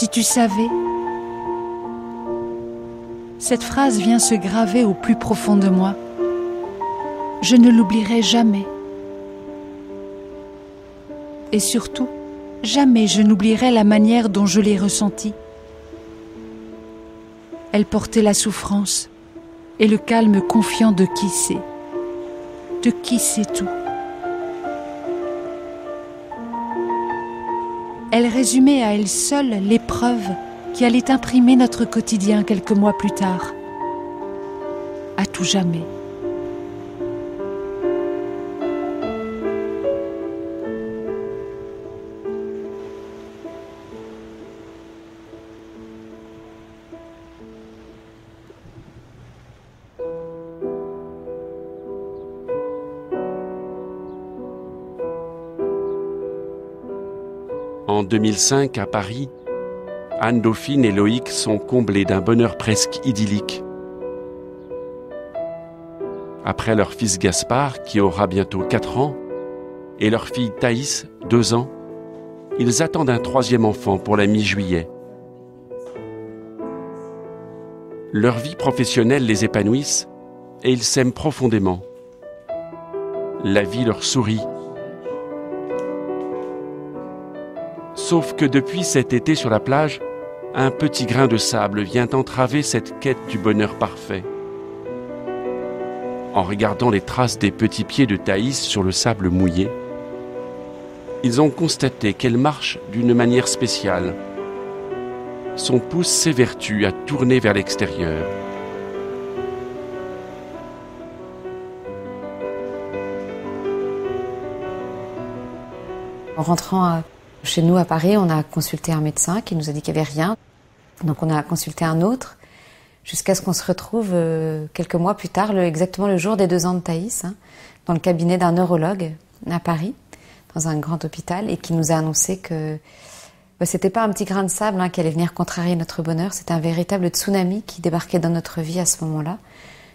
Si tu savais, cette phrase vient se graver au plus profond de moi. Je ne l'oublierai jamais. Et surtout, jamais je n'oublierai la manière dont je l'ai ressentie. Elle portait la souffrance et le calme confiant de qui sait tout. Elle résumait à elle seule l'épreuve qui allait imprimer notre quotidien quelques mois plus tard, à tout jamais. En 2005, à Paris, Anne-Dauphine et Loïc sont comblés d'un bonheur presque idyllique. Après leur fils Gaspard, qui aura bientôt 4 ans, et leur fille Thaïs, 2 ans, ils attendent un 3e enfant pour la mi-juillet. Leur vie professionnelle les épanouisse et ils s'aiment profondément. La vie leur sourit. Sauf que depuis cet été sur la plage, un petit grain de sable vient entraver cette quête du bonheur parfait. En regardant les traces des petits pieds de Thaïs sur le sable mouillé, ils ont constaté qu'elle marche d'une manière spéciale. Son pouce s'évertue à tourner vers l'extérieur. En rentrant chez nous à Paris, on a consulté un médecin qui nous a dit qu'il n'y avait rien. Donc on a consulté un autre, jusqu'à ce qu'on se retrouve quelques mois plus tard, exactement le jour des 2 ans de Thaïs, dans le cabinet d'un neurologue à Paris, dans un grand hôpital, et qui nous a annoncé que c'était pas un petit grain de sable qui allait venir contrarier notre bonheur, c'était un véritable tsunami qui débarquait dans notre vie à ce moment-là,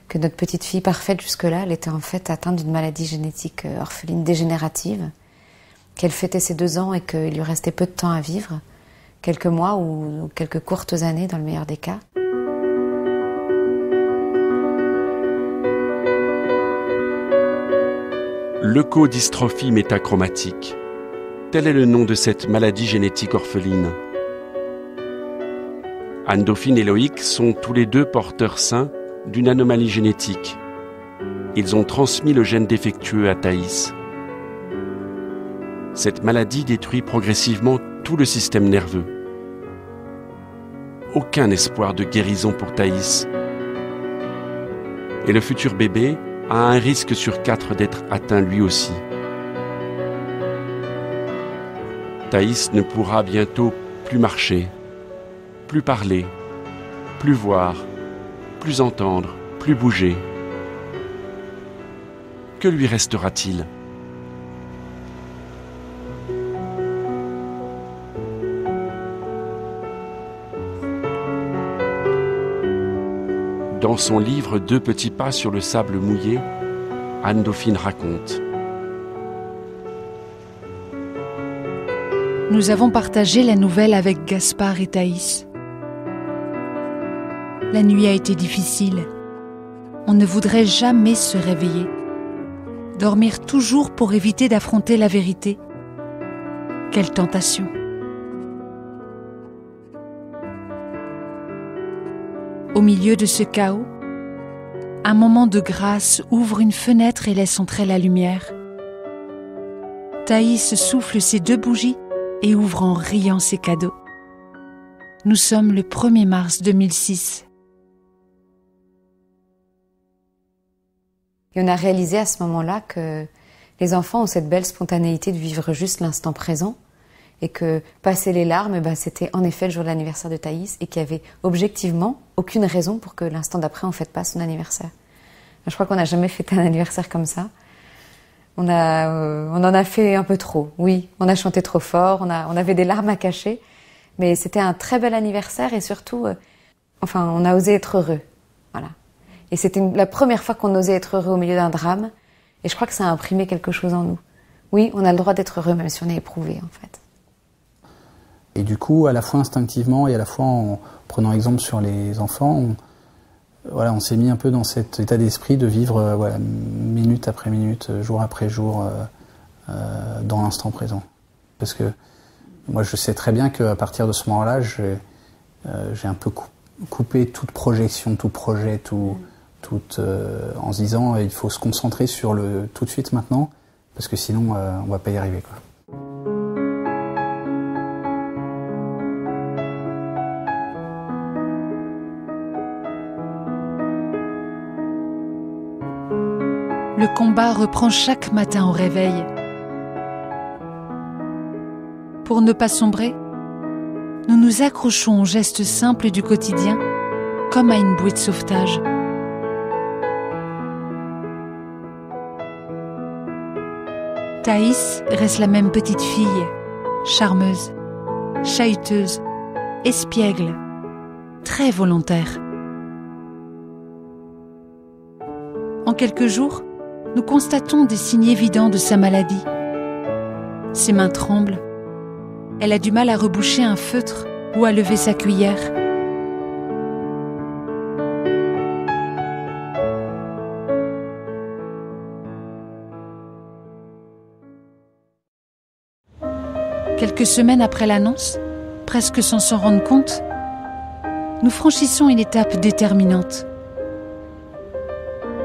que notre petite fille parfaite jusque-là, elle était en fait atteinte d'une maladie génétique orpheline dégénérative, qu'elle fêtait ses 2 ans et qu'il lui restait peu de temps à vivre, quelques mois ou quelques courtes années dans le meilleur des cas. Leucodystrophie métachromatique. Tel est le nom de cette maladie génétique orpheline. Anne-Dauphine et Loïc sont tous les 2 porteurs sains d'une anomalie génétique. Ils ont transmis le gène défectueux à Thaïs. Cette maladie détruit progressivement tout le système nerveux. Aucun espoir de guérison pour Thaïs. Et le futur bébé a un risque sur 4 d'être atteint lui aussi. Thaïs ne pourra bientôt plus marcher, plus parler, plus voir, plus entendre, plus bouger. Que lui restera-t-il ? Dans son livre « 2 petits pas sur le sable mouillé », Anne-Dauphine raconte. Nous avons partagé la nouvelle avec Gaspard et Thaïs. La nuit a été difficile. On ne voudrait jamais se réveiller. Dormir toujours pour éviter d'affronter la vérité. Quelle tentation! Au milieu de ce chaos, un moment de grâce ouvre une fenêtre et laisse entrer la lumière. Thaïs souffle ses 2 bougies et ouvre en riant ses cadeaux. Nous sommes le 1er mars 2006. Et on a réalisé à ce moment-là que les enfants ont cette belle spontanéité de vivre juste l'instant présent, et que passer les larmes, c'était en effet le jour de l'anniversaire de Thaïs, et qu'il y avait objectivement aucune raison pour que l'instant d'après on fête pas son anniversaire. Je crois qu'on n'a jamais fêté un anniversaire comme ça. On en a fait un peu trop, oui. On a chanté trop fort, on avait des larmes à cacher, mais c'était un très bel anniversaire et surtout, on a osé être heureux, voilà. Et c'était la première fois qu'on osait être heureux au milieu d'un drame, et je crois que ça a imprimé quelque chose en nous. Oui, on a le droit d'être heureux même si on est éprouvé, en fait. Et du coup, à la fois instinctivement et à la fois en prenant exemple sur les enfants, on s'est mis un peu dans cet état d'esprit de vivre minute après minute, jour après jour, dans l'instant présent. Parce que moi, je sais très bien qu'à partir de ce moment-là, j'ai un peu coupé toute projection, tout projet, en se disant il faut se concentrer sur le tout de suite maintenant, parce que sinon on va pas y arriver, quoi. Le combat reprend chaque matin au réveil. Pour ne pas sombrer, nous nous accrochons aux gestes simples du quotidien, comme à une bouée de sauvetage. Thaïs reste la même petite fille, charmeuse, chahuteuse, espiègle, très volontaire. En quelques jours, nous constatons des signes évidents de sa maladie. Ses mains tremblent. Elle a du mal à reboucher un feutre ou à lever sa cuillère. Quelques semaines après l'annonce, presque sans s'en rendre compte, nous franchissons une étape déterminante.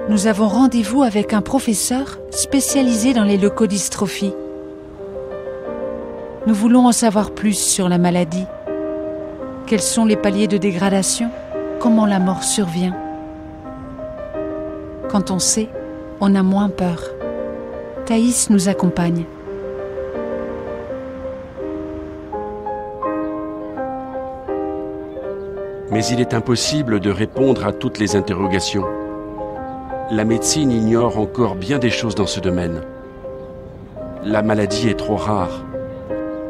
Nous avons rendez-vous avec un professeur spécialisé dans les leucodystrophies. Nous voulons en savoir plus sur la maladie. Quels sont les paliers de dégradation? Comment la mort survient? Quand on sait, on a moins peur. Thaïs nous accompagne. Mais il est impossible de répondre à toutes les interrogations. La médecine ignore encore bien des choses dans ce domaine. La maladie est trop rare.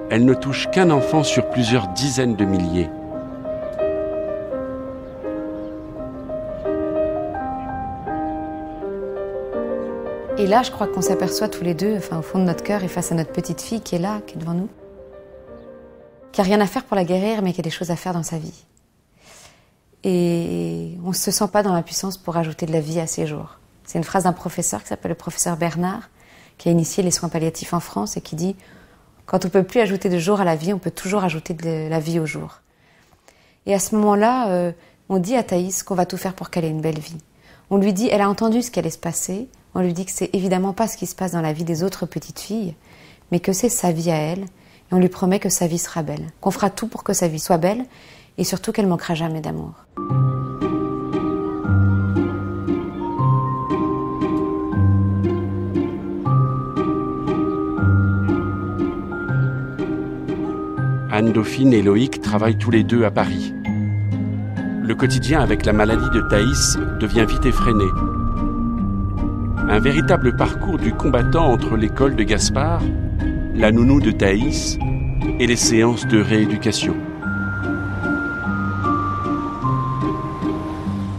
Elle ne touche qu'un enfant sur plusieurs dizaines de milliers. Et là, je crois qu'on s'aperçoit tous les deux, au fond de notre cœur et face à notre petite fille qui est là, qui est devant nous, qui n'a rien à faire pour la guérir, mais qui a des choses à faire dans sa vie. Et on ne se sent pas dans la puissance pour ajouter de la vie à ses jours. C'est une phrase d'un professeur qui s'appelle le professeur Bernard, qui a initié les soins palliatifs en France et qui dit « Quand on ne peut plus ajouter de jours à la vie, on peut toujours ajouter de la vie au jour. » Et à ce moment-là, on dit à Thaïs qu'on va tout faire pour qu'elle ait une belle vie. On lui dit, elle a entendu ce qui allait se passer, on lui dit que c'est évidemment pas ce qui se passe dans la vie des autres petites filles, mais que c'est sa vie à elle, et on lui promet que sa vie sera belle, qu'on fera tout pour que sa vie soit belle, et surtout qu'elle manquera jamais d'amour. Anne-Dauphine et Loïc travaillent tous les deux à Paris. Le quotidien avec la maladie de Thaïs devient vite effréné. Un véritable parcours du combattant entre l'école de Gaspard, la nounou de Thaïs et les séances de rééducation.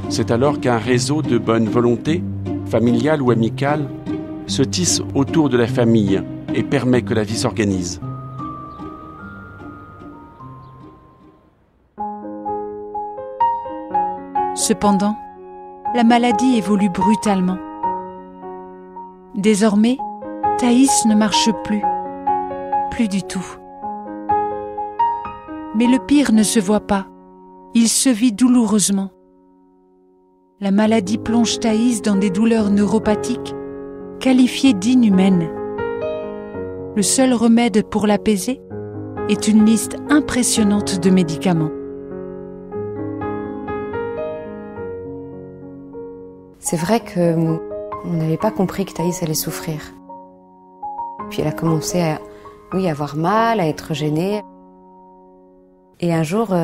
C'est alors qu'un réseau de bonne volonté, familiale ou amicale, se tisse autour de la famille et permet que la vie s'organise. Cependant, la maladie évolue brutalement. Désormais, Thaïs ne marche plus du tout. Mais le pire ne se voit pas, il se vit douloureusement. La maladie plonge Thaïs dans des douleurs neuropathiques, qualifiées d'inhumaines. Le seul remède pour l'apaiser est une liste impressionnante de médicaments. C'est vrai qu'on n'avait pas compris que Thaïs allait souffrir. Puis elle a commencé à avoir mal, à être gênée. Et un jour,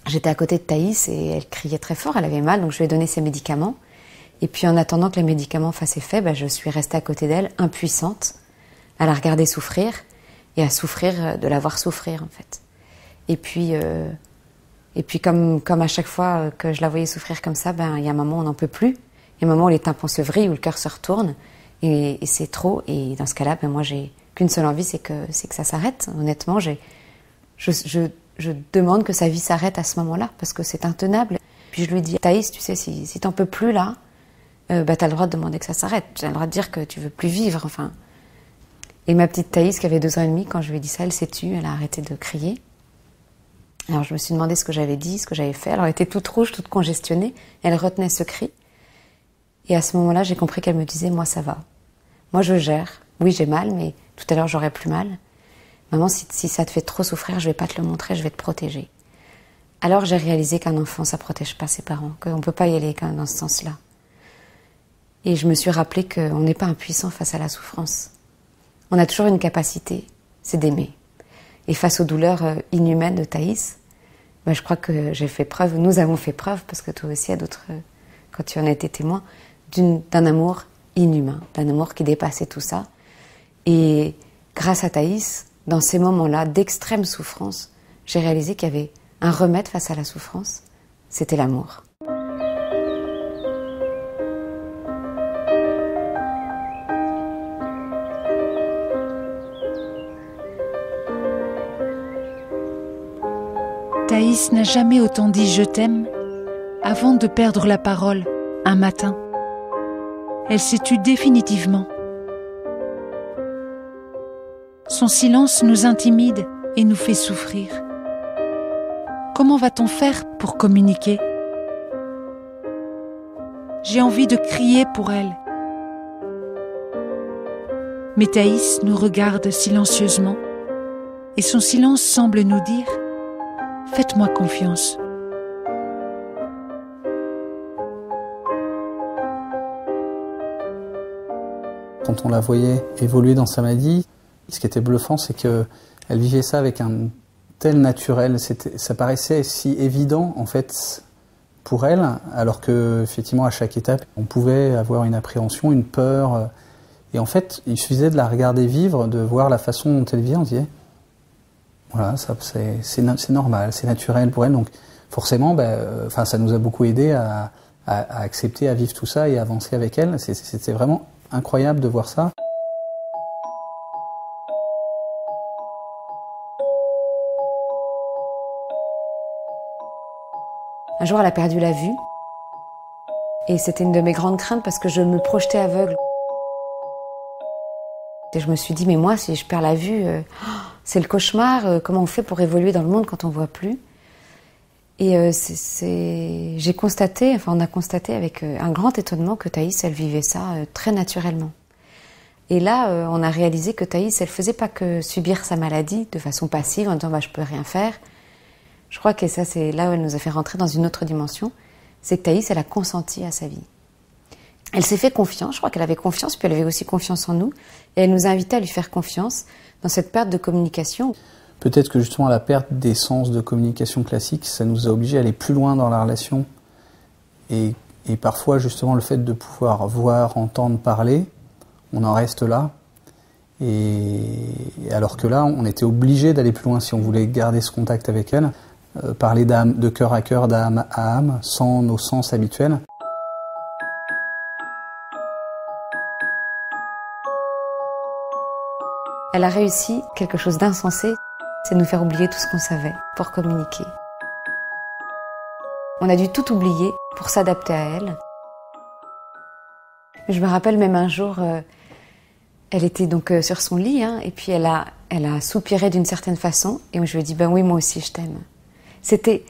j'étais à côté de Thaïs et elle criait très fort, elle avait mal, donc je lui ai donné ses médicaments. Et puis en attendant que les médicaments fassent effet, je suis restée à côté d'elle, impuissante, à la regarder souffrir et à souffrir de la voir souffrir en fait. Et puis comme à chaque fois que je la voyais souffrir comme ça, il y a un moment où on n'en peut plus. Il y a un moment où les tympans se vrillent, où le cœur se retourne, et c'est trop. Et dans ce cas-là, moi, j'ai qu'une seule envie, c'est que ça s'arrête. Honnêtement, je demande que sa vie s'arrête à ce moment-là, parce que c'est intenable. Puis je lui dis, Thaïs, tu sais, si t'en peux plus là, t'as le droit de demander que ça s'arrête. T'as le droit de dire que tu veux plus vivre, enfin. Et ma petite Thaïs, qui avait 2 ans et demi, quand je lui ai dit ça, elle s'est tue, elle a arrêté de crier. Alors je me suis demandé ce que j'avais dit, ce que j'avais fait. Alors elle était toute rouge, toute congestionnée, elle retenait ce cri. Et à ce moment-là, j'ai compris qu'elle me disait, moi ça va. Moi je gère. Oui, j'ai mal, mais tout à l'heure j'aurais plus mal. Maman, si ça te fait trop souffrir, je vais pas te le montrer, je vais te protéger. Alors j'ai réalisé qu'un enfant, ça protège pas ses parents, qu'on peut pas y aller dans ce sens-là. Et je me suis rappelé qu'on n'est pas impuissant face à la souffrance. On a toujours une capacité, c'est d'aimer. Et face aux douleurs inhumaines de Thaïs, je crois que j'ai fait preuve, nous avons fait preuve, parce que toi aussi, à d'autres, quand tu en as été témoin, d'un amour inhumain, d'un amour qui dépassait tout ça. Et grâce à Thaïs, dans ces moments-là d'extrême souffrance, j'ai réalisé qu'il y avait un remède face à la souffrance, c'était l'amour. Thaïs n'a jamais autant dit « je t'aime » avant de perdre la parole, un matin. Elle s'est tue définitivement. Son silence nous intimide et nous fait souffrir. Comment va-t-on faire pour communiquer? J'ai envie de crier pour elle. Mais Thaïs nous regarde silencieusement et son silence semble nous dire « Faites-moi confiance ». Quand on la voyait évoluer dans sa maladie, ce qui était bluffant, c'est qu'elle vivait ça avec un tel naturel. Ça paraissait si évident, en fait, pour elle, alors que, effectivement, à chaque étape, on pouvait avoir une appréhension, une peur. Et en fait, il suffisait de la regarder vivre, de voir la façon dont elle vivait, on disait, voilà, c'est normal, c'est naturel pour elle. Donc, forcément, ça nous a beaucoup aidé à accepter, à vivre tout ça et à avancer avec elle. C'était vraiment incroyable de voir ça. Un jour, elle a perdu la vue. Et c'était une de mes grandes craintes parce que je me projetais aveugle. Et je me suis dit, mais moi, si je perds la vue, c'est le cauchemar. Comment on fait pour évoluer dans le monde quand on ne voit plus? Et j'ai constaté, on a constaté avec un grand étonnement que Thaïs, elle vivait ça très naturellement. Et là, on a réalisé que Thaïs, elle faisait pas que subir sa maladie de façon passive, en disant je peux rien faire. Je crois que ça, c'est là où elle nous a fait rentrer dans une autre dimension. C'est que Thaïs, elle a consenti à sa vie. Elle s'est fait confiance, je crois qu'elle avait confiance, puis elle avait aussi confiance en nous. Et elle nous a invités à lui faire confiance dans cette perte de communication. Peut-être que justement la perte des sens de communication classique, ça nous a obligés à aller plus loin dans la relation. Et parfois, justement, le fait de pouvoir voir, entendre, parler, on en reste là. Et alors que là, on était obligé d'aller plus loin si on voulait garder ce contact avec elle, parler de cœur à cœur, d'âme à âme, sans nos sens habituels. Elle a réussi quelque chose d'insensé, c'est de nous faire oublier tout ce qu'on savait pour communiquer. On a dû tout oublier pour s'adapter à elle. Je me rappelle même un jour, elle était donc sur son lit, et puis elle a soupiré d'une certaine façon, et je lui ai dit, oui, moi aussi je t'aime. C'était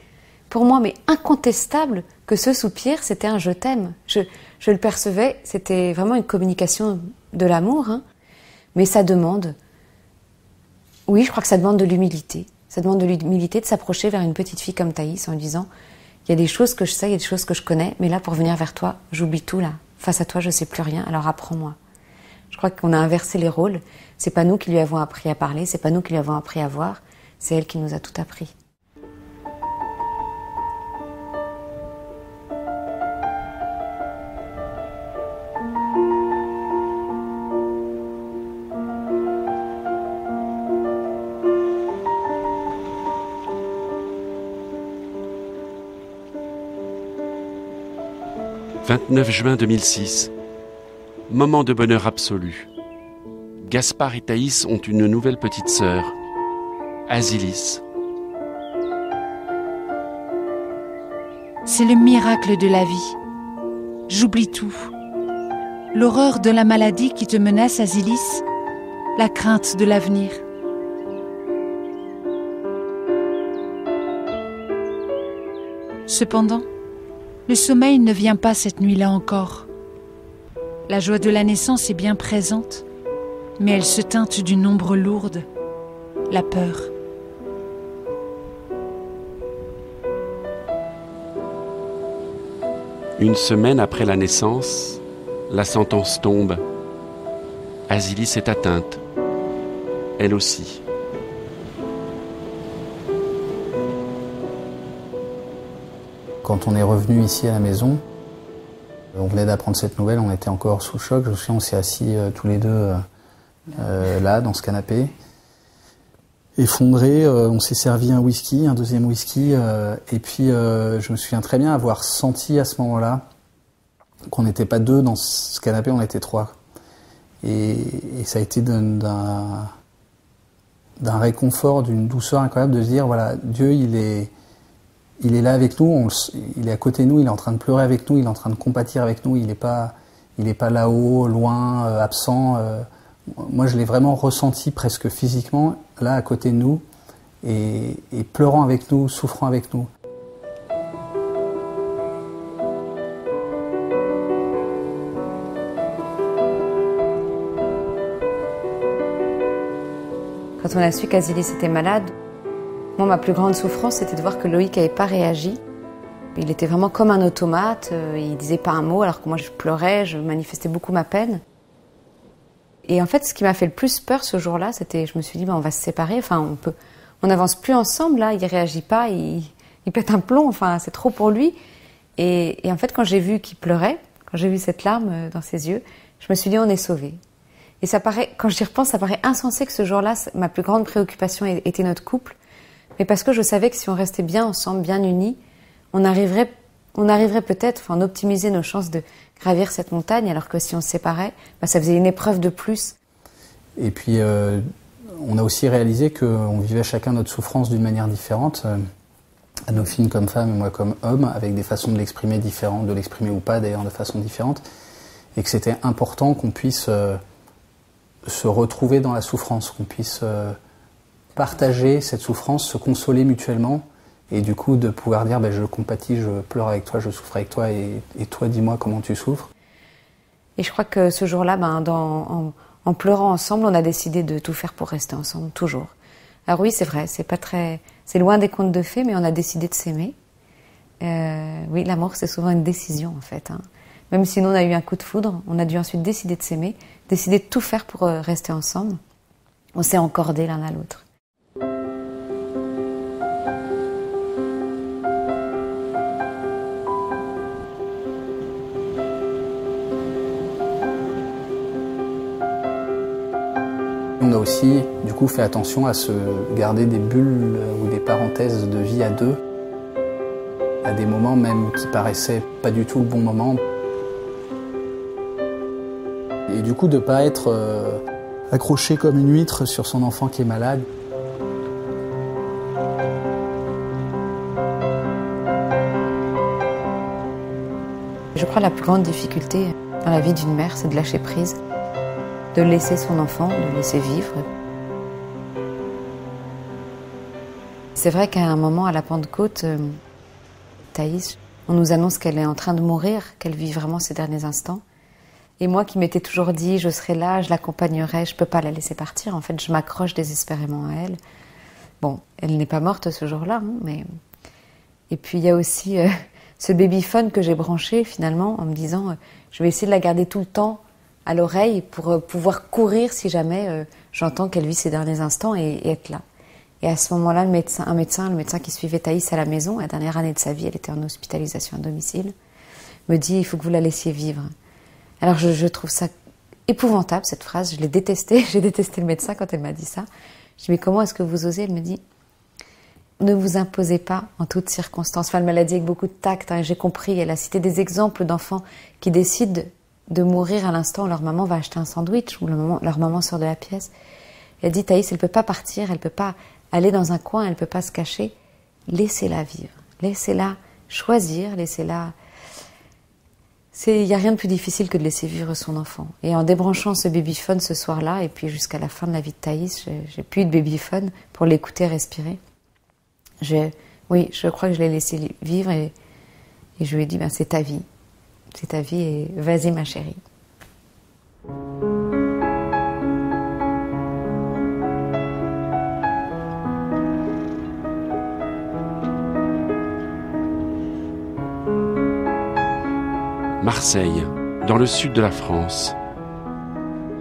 pour moi mais incontestable que ce soupir, c'était un je t'aime. Je le percevais, c'était vraiment une communication de l'amour, mais ça demande, oui, je crois que ça demande de l'humilité. Ça demande de l'humilité de s'approcher vers une petite fille comme Thaïs en lui disant, il y a des choses que je sais, il y a des choses que je connais, mais là, pour venir vers toi, j'oublie tout là. Face à toi, je sais plus rien, alors apprends-moi. Je crois qu'on a inversé les rôles. C'est pas nous qui lui avons appris à parler, c'est pas nous qui lui avons appris à voir, c'est elle qui nous a tout appris. « 29 juin 2006. Moment de bonheur absolu. Gaspard et Thaïs ont une nouvelle petite sœur, Asilis. C'est le miracle de la vie. J'oublie tout. L'horreur de la maladie qui te menace, Asilis, la crainte de l'avenir. Cependant, le sommeil ne vient pas cette nuit-là encore. La joie de la naissance est bien présente, mais elle se teinte d'une ombre lourde, la peur. Une semaine après la naissance, la sentence tombe. Asilis est atteinte, elle aussi. Quand on est revenu ici à la maison, on venait d'apprendre cette nouvelle, on était encore sous choc. Je me souviens, on s'est assis tous les deux là, dans ce canapé. Effondré, on s'est servi un whisky, un deuxième whisky, et puis je me souviens très bien avoir senti à ce moment-là qu'on n'était pas deux dans ce canapé, on était trois. Et ça a été d'un réconfort, d'une douceur incroyable de se dire, voilà, Dieu, il est là avec nous, il est à côté de nous, il est en train de pleurer avec nous, il est en train de compatir avec nous, il n'est pas là-haut, loin, absent. Moi, je l'ai vraiment ressenti presque physiquement, là, à côté de nous, et pleurant avec nous, souffrant avec nous. Quand on a su qu'Asilis était malade, moi, ma plus grande souffrance, c'était de voir que Loïc n'avait pas réagi. Il était vraiment comme un automate, il disait pas un mot, alors que moi je pleurais, je manifestais beaucoup ma peine. Et en fait, ce qui m'a fait le plus peur ce jour-là, c'était, je me suis dit, on va se séparer, enfin, on n'avance plus ensemble, là, il réagit pas, il pète un plomb, enfin, c'est trop pour lui. Et en fait, quand j'ai vu qu'il pleurait, quand j'ai vu cette larme dans ses yeux, je me suis dit, on est sauvés. Et ça paraît, quand j'y repense, ça paraît insensé que ce jour-là, ma plus grande préoccupation était notre couple. Mais parce que je savais que si on restait bien ensemble, bien unis, on arriverait peut-être, enfin, on optimisait nos chances de gravir cette montagne, alors que si on se séparait, ça faisait une épreuve de plus. Et puis, on a aussi réalisé qu'on vivait chacun notre souffrance d'une manière différente, Anophine comme femme et moi comme homme, avec des façons de l'exprimer différentes, de l'exprimer ou pas d'ailleurs de façon différente, et que c'était important qu'on puisse se retrouver dans la souffrance, qu'on puisse partager cette souffrance, se consoler mutuellement, et du coup de pouvoir dire je compatis, je pleure avec toi, je souffre avec toi, et toi dis-moi comment tu souffres. Et je crois que ce jour-là, en pleurant ensemble, on a décidé de tout faire pour rester ensemble, toujours. Alors oui, c'est vrai, c'est loin des contes de fées, mais on a décidé de s'aimer. Oui, l'amour, c'est souvent une décision en fait. Même si nous on a eu un coup de foudre, on a dû ensuite décider de s'aimer, décider de tout faire pour rester ensemble. On s'est encordés l'un à l'autre. On a aussi, du coup, fait attention à se garder des bulles ou des parenthèses de vie à deux, à des moments même qui paraissaient pas du tout le bon moment. Et du coup, de pas être accroché comme une huître sur son enfant qui est malade. Je crois que la plus grande difficulté dans la vie d'une mère, c'est de lâcher prise, de laisser son enfant, de le laisser vivre. C'est vrai qu'à un moment, à la Pentecôte, Thaïs, on nous annonce qu'elle est en train de mourir, qu'elle vit vraiment ses derniers instants. Et moi qui m'étais toujours dit, je serai là, je l'accompagnerai, je ne peux pas la laisser partir. En fait, je m'accroche désespérément à elle. Bon, elle n'est pas morte ce jour-là, mais... Et puis il y a aussi ce babyphone que j'ai branché finalement en me disant, je vais essayer de la garder tout le temps à l'oreille pour pouvoir courir si jamais j'entends qu'elle vit ses derniers instants et être là. Et à ce moment-là, le médecin qui suivait Thaïs à la maison, la dernière année de sa vie, elle était en hospitalisation à domicile, me dit, il faut que vous la laissiez vivre. Alors je trouve ça épouvantable cette phrase, je l'ai détestée, j'ai détesté le médecin quand elle m'a dit ça. Je dis, mais comment est-ce que vous osez? Elle me dit, ne vous imposez pas en toutes circonstances. Enfin, elle me l'a dit avec beaucoup de tact, j'ai compris. Elle a cité des exemples d'enfants qui décident de mourir à l'instant où leur maman va acheter un sandwich, ou leur maman sort de la pièce. Elle dit, Thaïs, elle ne peut pas partir, elle ne peut pas aller dans un coin, elle ne peut pas se cacher. Laissez-la vivre, laissez-la choisir, laisser-la... Il n'y a rien de plus difficile que de laisser vivre son enfant. Et en débranchant ce babyphone ce soir-là, et puis jusqu'à la fin de la vie de Thaïs, j'ai plus eu de babyphone pour l'écouter respirer. Oui, je crois que je l'ai laissé vivre et je lui ai dit, c'est ta vie et vas-y ma chérie. Marseille, dans le sud de la France.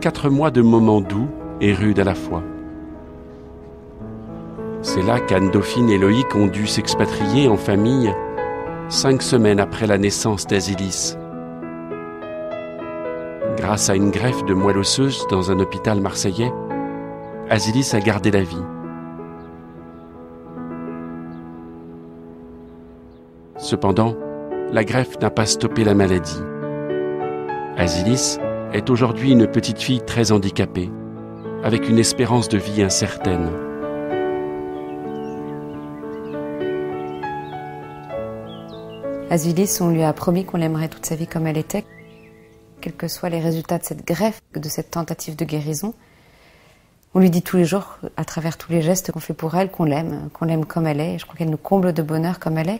4 mois de moments doux et rudes à la fois. C'est là qu'Anne-Dauphine et Loïc ont dû s'expatrier en famille 5 semaines après la naissance d'Azilis. Grâce à une greffe de moelle osseuse dans un hôpital marseillais, Azilis a gardé la vie. Cependant, la greffe n'a pas stoppé la maladie. Azilis est aujourd'hui une petite fille très handicapée, avec une espérance de vie incertaine. Azilis, on lui a promis qu'on l'aimerait toute sa vie comme elle était. Quels que soient les résultats de cette greffe, de cette tentative de guérison, on lui dit tous les jours, à travers tous les gestes qu'on fait pour elle, qu'on l'aime comme elle est. Et je crois qu'elle nous comble de bonheur comme elle est.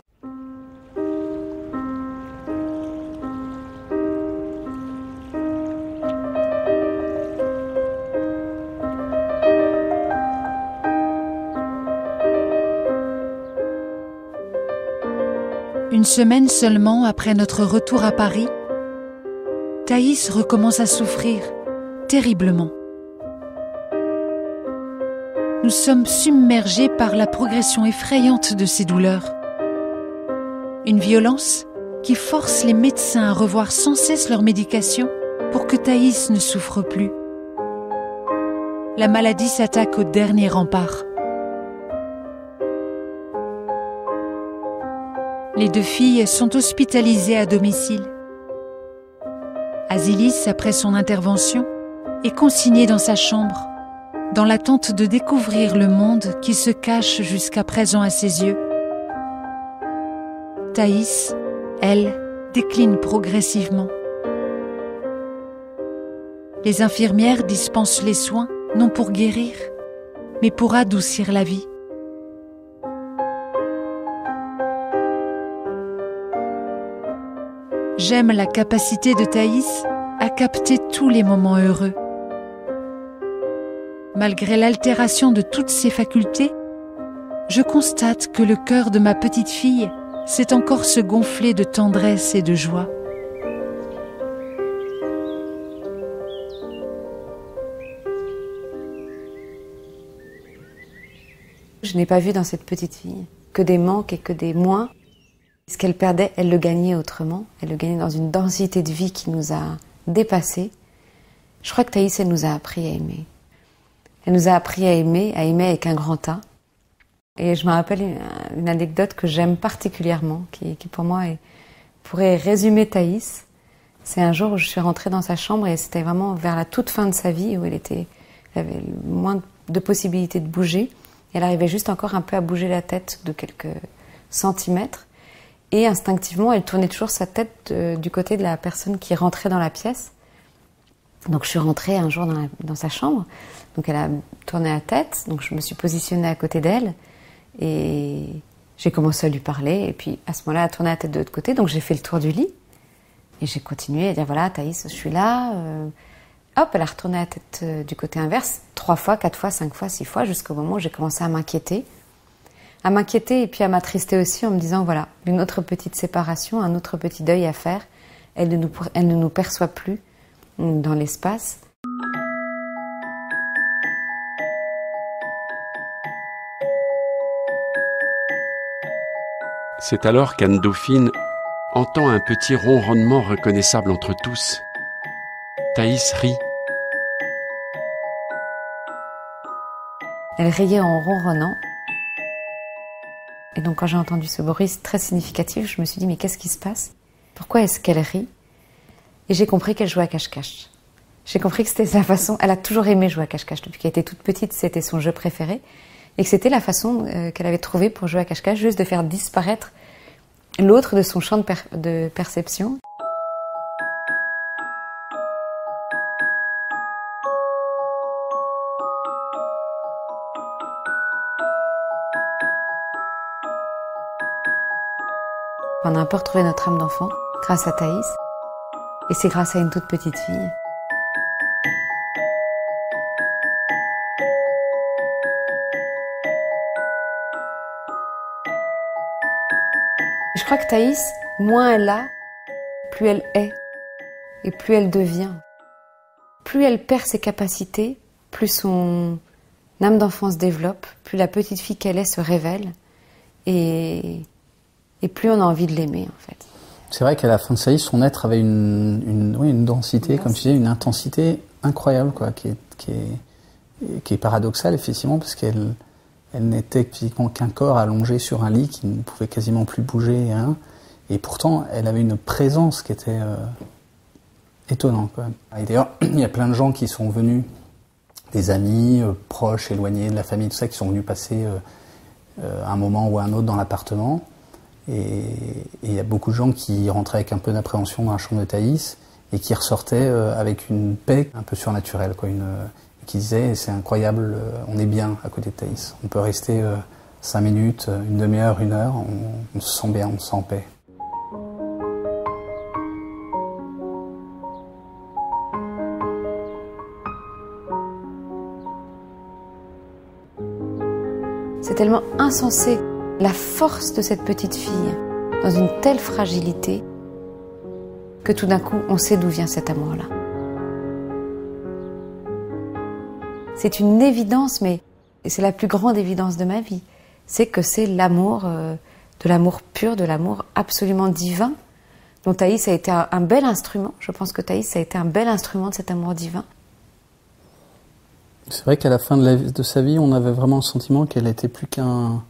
Une semaine seulement après notre retour à Paris, Thaïs recommence à souffrir terriblement. Nous sommes submergés par la progression effrayante de ses douleurs. Une violence qui force les médecins à revoir sans cesse leur médication pour que Thaïs ne souffre plus. La maladie s'attaque au dernier rempart. Les 2 filles sont hospitalisées à domicile. Azilis, après son intervention, est consignée dans sa chambre, dans l'attente de découvrir le monde qui se cache jusqu'à présent à ses yeux. Thaïs, elle, décline progressivement. Les infirmières dispensent les soins, non pour guérir, mais pour adoucir la vie. J'aime la capacité de Thaïs à capter tous les moments heureux. Malgré l'altération de toutes ses facultés, je constate que le cœur de ma petite fille s'est encore se gonfler de tendresse et de joie. Je n'ai pas vu dans cette petite fille que des manques et que des moins. Ce qu'elle perdait, elle le gagnait autrement. Elle le gagnait dans une densité de vie qui nous a dépassés. Je crois que Thaïs, elle nous a appris à aimer. Elle nous a appris à aimer avec un grand A. Et je me rappelle une anecdote que j'aime particulièrement, qui pour moi pourrait résumer Thaïs. C'est un jour où je suis rentrée dans sa chambre et c'était vraiment vers la toute fin de sa vie où elle avait moins de possibilités de bouger. Elle arrivait juste encore un peu à bouger la tête de quelques centimètres. Et instinctivement, elle tournait toujours sa tête du côté de la personne qui rentrait dans la pièce. Donc je suis rentrée un jour dans sa chambre. Donc elle a tourné la tête. Donc je me suis positionnée à côté d'elle. Et j'ai commencé à lui parler. Et puis à ce moment-là, elle a tourné la tête de l'autre côté. Donc j'ai fait le tour du lit. Et j'ai continué à dire, voilà, Thaïs, je suis là. Hop, elle a retourné la tête du côté inverse. 3 fois, 4 fois, 5 fois, 6 fois, jusqu'au moment où j'ai commencé à m'inquiéter. Et puis à m'attrister aussi en me disant, voilà, une autre petite séparation, un autre petit deuil à faire. Elle ne nous perçoit plus dans l'espace. C'est alors qu'Anne-Dauphine entend un petit ronronnement reconnaissable entre tous. Thaïs rit. Elle riait en ronronnant. Et donc quand j'ai entendu ce bruit très significatif, je me suis dit, mais qu'est-ce qui se passe? Pourquoi est-ce qu'elle rit? Et j'ai compris qu'elle jouait à cache-cache. J'ai compris que c'était sa façon, elle a toujours aimé jouer à cache-cache. Depuis qu'elle était toute petite, c'était son jeu préféré. Et que c'était la façon qu'elle avait trouvée pour jouer à cache-cache, juste de faire disparaître l'autre de son champ de perception. On a un peu retrouvé notre âme d'enfant grâce à Thaïs, et c'est grâce à une toute petite fille. Je crois que Thaïs, moins elle a, plus elle est, et plus elle devient. Plus elle perd ses capacités, plus son âme d'enfant se développe, plus la petite fille qu'elle est se révèle, et plus on a envie de l'aimer, en fait. C'est vrai qu'à la fin de sa vie, son être avait une densité, comme tu disais, une intensité incroyable, quoi, qui est paradoxale, effectivement, parce qu'elle n'était physiquement qu'un corps allongé sur un lit qui ne pouvait quasiment plus bouger, hein, et pourtant, elle avait une présence qui était étonnante, quoi. Et d'ailleurs, il y a plein de gens qui sont venus, des amis, proches, éloignés de la famille, tout ça, qui sont venus passer un moment ou un autre dans l'appartement. Et il y a beaucoup de gens qui rentraient avec un peu d'appréhension dans la chambre de Thaïs et qui ressortaient avec une paix un peu surnaturelle, quoi, qui disaient c'est incroyable, on est bien à côté de Thaïs. On peut rester 5 minutes, une demi-heure, 1 heure, on se sent bien, on se sent en paix. C'est tellement insensé. La force de cette petite fille, dans une telle fragilité, que tout d'un coup, on sait d'où vient cet amour-là. C'est une évidence, mais c'est la plus grande évidence de ma vie. C'est que c'est l'amour, de l'amour pur, de l'amour absolument divin, dont Thaïs a été un bel instrument. Je pense que Thaïs a été un bel instrument de cet amour divin. C'est vrai qu'à la fin de sa vie, on avait vraiment le sentiment qu'elle n'était plus qu'un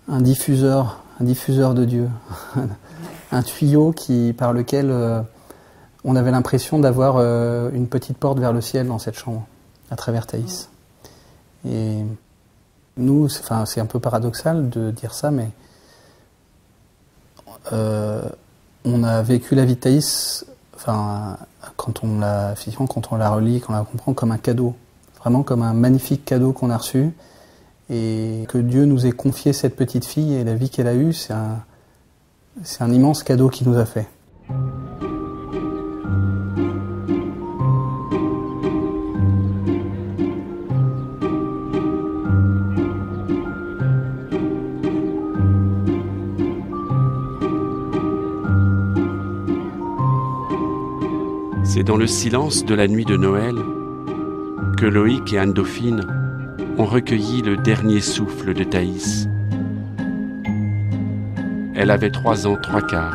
diffuseur de Dieu, un tuyau par lequel on avait l'impression d'avoir une petite porte vers le ciel dans cette chambre, à travers Thaïs. Et nous, c'est un peu paradoxal de dire ça, mais on a vécu la vie de Thaïs, quand on la relit, quand on la comprend, comme un cadeau, vraiment comme un magnifique cadeau qu'on a reçu. Et que Dieu nous ait confié cette petite fille et la vie qu'elle a eue, c'est un immense cadeau qu'il nous a fait. C'est dans le silence de la nuit de Noël que Loïc et Anne-Dauphine ont recueilli le dernier souffle de Thaïs. Elle avait 3 ans 3/4.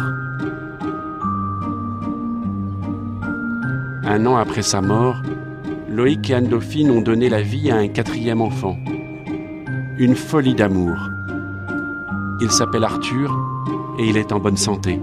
1 an après sa mort, Loïc et Anne-Dauphine ont donné la vie à un 4e enfant. Une folie d'amour. Il s'appelle Arthur et il est en bonne santé.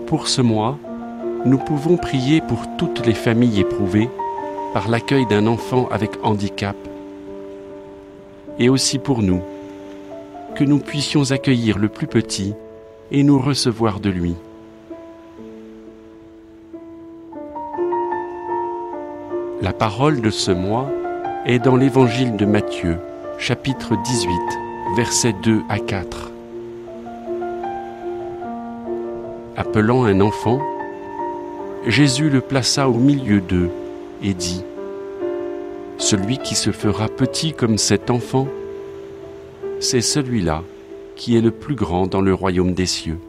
Pour ce mois, nous pouvons prier pour toutes les familles éprouvées par l'accueil d'un enfant avec handicap et aussi pour nous, que nous puissions accueillir le plus petit et nous recevoir de lui. La parole de ce mois est dans l'Évangile de Matthieu, chapitre 18, versets 2 à 4. Appelant un enfant, Jésus le plaça au milieu d'eux et dit : « Celui qui se fera petit comme cet enfant, c'est celui-là qui est le plus grand dans le royaume des cieux. »